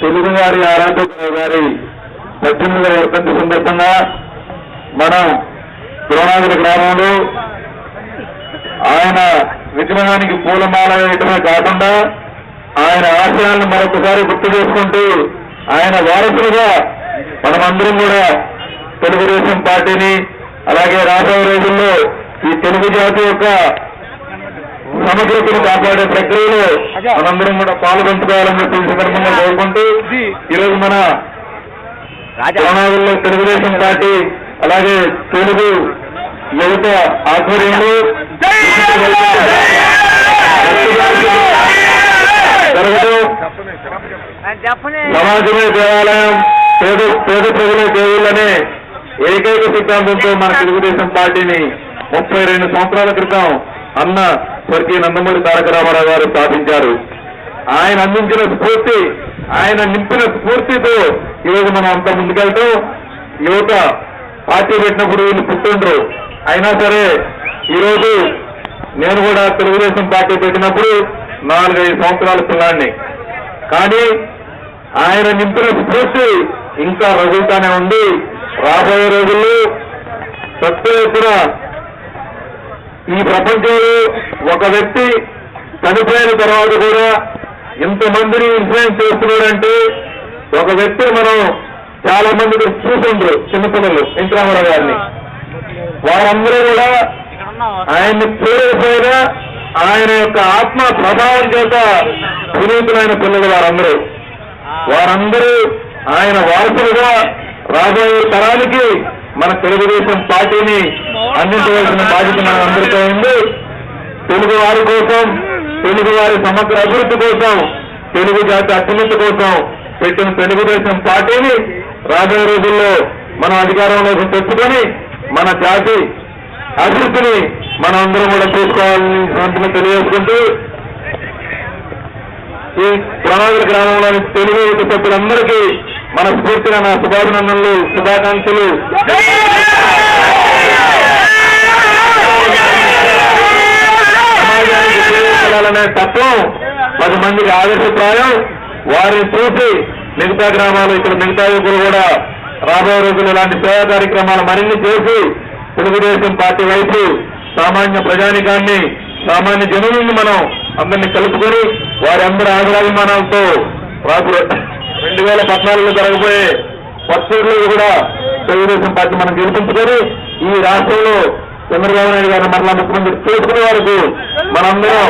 తెలుగువారి ఆరాధకుడు గారి 18వ వర్ధంతి సందర్భంగా మనం ద్రోణాదుల గ్రామంలో ఆయన విగ్రహానికి పూలమాల వేయటమే కాకుండా ఆయన ఆశయాలను మరొకసారి గుర్తు చేసుకుంటూ ఆయన వారసులుగా మనమందరం కూడా తెలుగుదేశం పార్టీని అలాగే రాబోయే రోజుల్లో ఈ తెలుగు జాతి యొక్క సమగ్రతను కాపాడే ప్రక్రియలో మనందరం కూడా పాల్గొంటుకోవాలని చెప్పి సందర్భంగా కోరుకుంటూ ఈరోజు మన తెలంగాణలో తెలుగుదేశం పార్టీ అలాగే తెలుగు యువత ఆధ్వర్యంలో సమాజమే దేవాలయం పేద ప్రజలే దేవుళ్ళనే ఏకైక సిద్ధాంతంతో మన తెలుగుదేశం పార్టీని 32 సంవత్సరాల క్రితం అన్న స్వర్గీయ నందమూరి తారక రామారావు గారు స్థాపించారు. ఆయన అందించిన స్ఫూర్తి, ఆయన నింపిన స్ఫూర్తితో ఈరోజు మనం అంతా ముందుకెళ్తూ యువత పార్టీ పెట్టినప్పుడు వీళ్ళు పుట్టిండ్రు. అయినా సరే ఈరోజు నేను కూడా తెలుగుదేశం పార్టీ పెట్టినప్పుడు 4-5 సంవత్సరాల పిల్లాడిని. కానీ ఆయన నింపిన స్ఫూర్తి ఇంకా రగులుతానే ఉంది. రాబోయే రోజుల్లో పెద్ద ఎత్తున ఈ ప్రపంచంలో ఒక వ్యక్తి చనిపోయిన తర్వాత కూడా ఇంతమందిని ఇన్ఫ్లుయెన్స్ చేస్తున్నాడంటే ఒక వ్యక్తిని మనం చాలా మందికి చూసిండ్రు, చిన్నపిల్లలు వెంకటరామారావు గారిని. వారందరూ కూడా ఆయన్ని చూడకపోయినా ఆయన యొక్క ఆత్మ ప్రభావం చేత పునీతులైన పిల్లలు వారందరూ ఆయన వారసులుగా రాబోయే తరానికి మన తెలుగుదేశం పార్టీని అందించవలసిన బాధ్యత మన అందరితో ఉంది. తెలుగు వారి కోసం, తెలుగు వారి సమగ్ర అభివృద్ధి కోసం, తెలుగు జాతి అత్యున్నతి కోసం పెట్టిన తెలుగుదేశం పార్టీని రాబోయే రోజుల్లో మనం అధికారంలోకి తెచ్చుకొని మన జాతి అభివృద్ధిని మనం అందరం కూడా చూసుకోవాలని తెలియజేసుకుంటూ ఈ ప్రణాళిక గ్రామంలోని తెలుగు యువత సభ్యులందరికీ మనస్ఫూర్తిగా నా శుభాభినందనలు, శుభాకాంక్షలు. సమాజానికి సేవించాలనే తత్వం 10 మందికి ఆదర్శప్రాయం. వారిని చూసి మిగతా గ్రామాలు, ఇక్కడ మిగతా యువకులు కూడా రాబోయే రోజులు ఇలాంటి సేవా కార్యక్రమాలు మరిన్ని చేసి తెలుగుదేశం పార్టీ వైపు సామాన్య ప్రజానికాన్ని, సామాన్య జనులను మనం అందరినీ కలుపుకొని వారి అందరి ఆదరాభిమానాలతో 2014లో జరగబోయే పచ్చూరులో కూడా తెలుగుదేశం పార్టీ మనం గెలిపించుకొని ఈ రాష్ట్రంలో చంద్రబాబు నాయుడు గారిని మరలా ముఖ్యమంత్రి చేసుకునే వరకు మనందరం